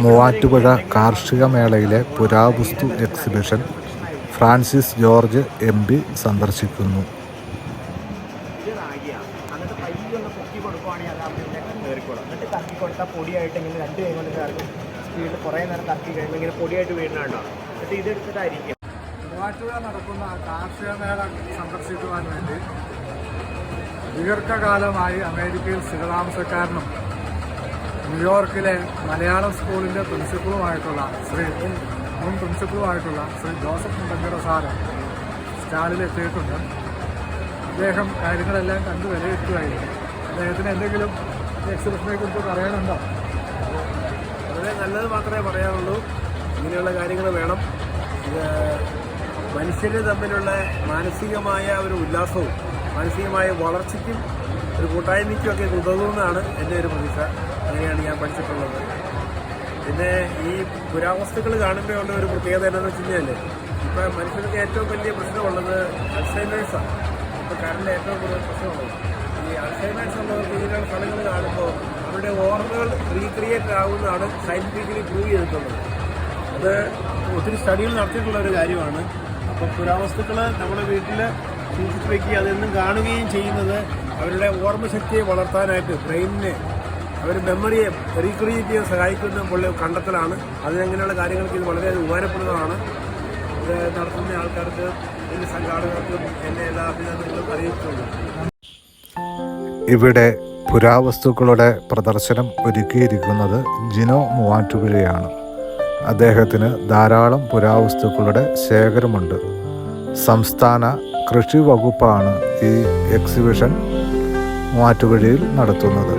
മൂവാറ്റുപുഴ കാർഷിക മേളയിലെ പുരാവസ്തു exhibition Francis George MP സന്ദർശിക്കുന്നു. പൊടിയായിട്ട് ഇങ്ങനെ 2 കൈ കൊണ്ട് ചേർക്കും. സ്പീഡിൽ കുറേ നേരം കറക്കി കഴിയുമ്പോൾ ഇങ്ങനെ പൊടിയായിട്ട് വീഴുന്നുണ്ടോ. എന്നിട്ട് ഇതെടുത്തിട്ടായിരിക്കും മൂവാറ്റുപുഴ നടക്കുന്ന കാർഷിക മേള സന്ദർശിക്കുവാൻ വേണ്ടി ദീർഘകാലമായി അമേരിക്കയിൽ സ്ഥിരതാമസക്കാരനും ന്യൂയോർക്കിലെ മലയാളം സ്കൂളിൻ്റെ മുൻ പ്രിൻസിപ്പളുമായിട്ടുള്ള ശ്രീ ജോസഫ് മുണ്ടങ്കര സാറ് സ്റ്റാളിലെത്തിയിട്ടുണ്ട്. അദ്ദേഹം കാര്യങ്ങളെല്ലാം കണ്ടു വിലയിരുത്തുകയായിരുന്നു. അദ്ദേഹത്തിന് എന്തെങ്കിലും എക്സിബിഷനെ കുറിച്ച് പറയാനുണ്ടോ? വളരെ നല്ലത് മാത്രമേ പറയാനുള്ളൂ. ഇങ്ങനെയുള്ള കാര്യങ്ങൾ വേണം. ഇത് മനുഷ്യർ തമ്മിലുള്ള മാനസികമായ ഒരു ഉല്ലാസവും മാനസികമായ വളർച്ചയ്ക്കും ഒരു കൂട്ടായ്മയ്ക്കുമൊക്കെ ഉതകുമെന്നാണ് എൻ്റെ ഒരു പ്രതീക്ഷ. അങ്ങനെയാണ് ഞാൻ പഠിച്ചിട്ടുള്ളത്. പിന്നെ ഈ പുരാവസ്തുക്കൾ കാണുമ്പോൾ ഉള്ള ഒരു പ്രത്യേകത എന്താണെന്ന് വെച്ച് കഴിഞ്ഞാൽ ഇപ്പം മനുഷ്യർക്ക് ഏറ്റവും വലിയ പ്രശ്നമുള്ളത് അൾസൈമേഴ്സാണ്. ഇപ്പോൾ കരണ്ടിൽ ഏറ്റവും കൂടുതൽ പ്രശ്നമുള്ളത് ഈ അൾസൈമേഴ്സ് ഉള്ളവർക്ക് ഇങ്ങനെയുള്ള സ്ഥലങ്ങൾ കാണുമ്പോൾ അവരുടെ ഓർമ്മകൾ റീക്രിയേറ്റ് ആകുന്നതാണ് സയൻറ്റിഫിക്കലി പ്രൂവ് ചെയ്തിട്ടുള്ളത്. അത് ഒത്തിരി സ്റ്റഡികൾ നടത്തിയിട്ടുള്ള ഒരു കാര്യമാണ്. അപ്പോൾ പുരാവസ്തുക്കൾ നമ്മുടെ വീട്ടിൽ സൂക്ഷിച്ച് വയ്ക്കുകയും അതെന്നും കാണുകയും ചെയ്യുന്നത് അവരുടെ ഓർമ്മശക്തിയെ വളർത്താനായിട്ട് ബ്രെയിനിനെ അവർ മെമ്മറിയെ റീക്രിയേറ്റ് ചെയ്യാൻ സഹായിക്കുന്ന പോലെ കണ്ടെത്തലാണ്. അതിനങ്ങനെയുള്ള കാര്യങ്ങൾക്ക് ഇത് വളരെയധികം ഉപകാരപ്പെടുന്നതാണ്. ഇത് നടത്തുന്ന ആൾക്കാർക്ക് ഇതിൻ്റെ സംഘാടകർക്കും എന്നെ എല്ലാ അഭിനന്ദനങ്ങളും അറിയിച്ചിട്ടുണ്ട്. ഇവിടെ പുരാവസ്തുക്കളുടെ പ്രദർശനം ഒരുക്കിയിരിക്കുന്നത് ജിനോ മൂവാറ്റുപുഴയാണ്. അദ്ദേഹത്തിന് ധാരാളം പുരാവസ്തുക്കളുടെ ശേഖരമുണ്ട്. സംസ്ഥാന കൃഷി വകുപ്പാണ് ഈ എക്സിബിഷൻ മൂവാറ്റുപുഴയിൽ നടത്തുന്നത്.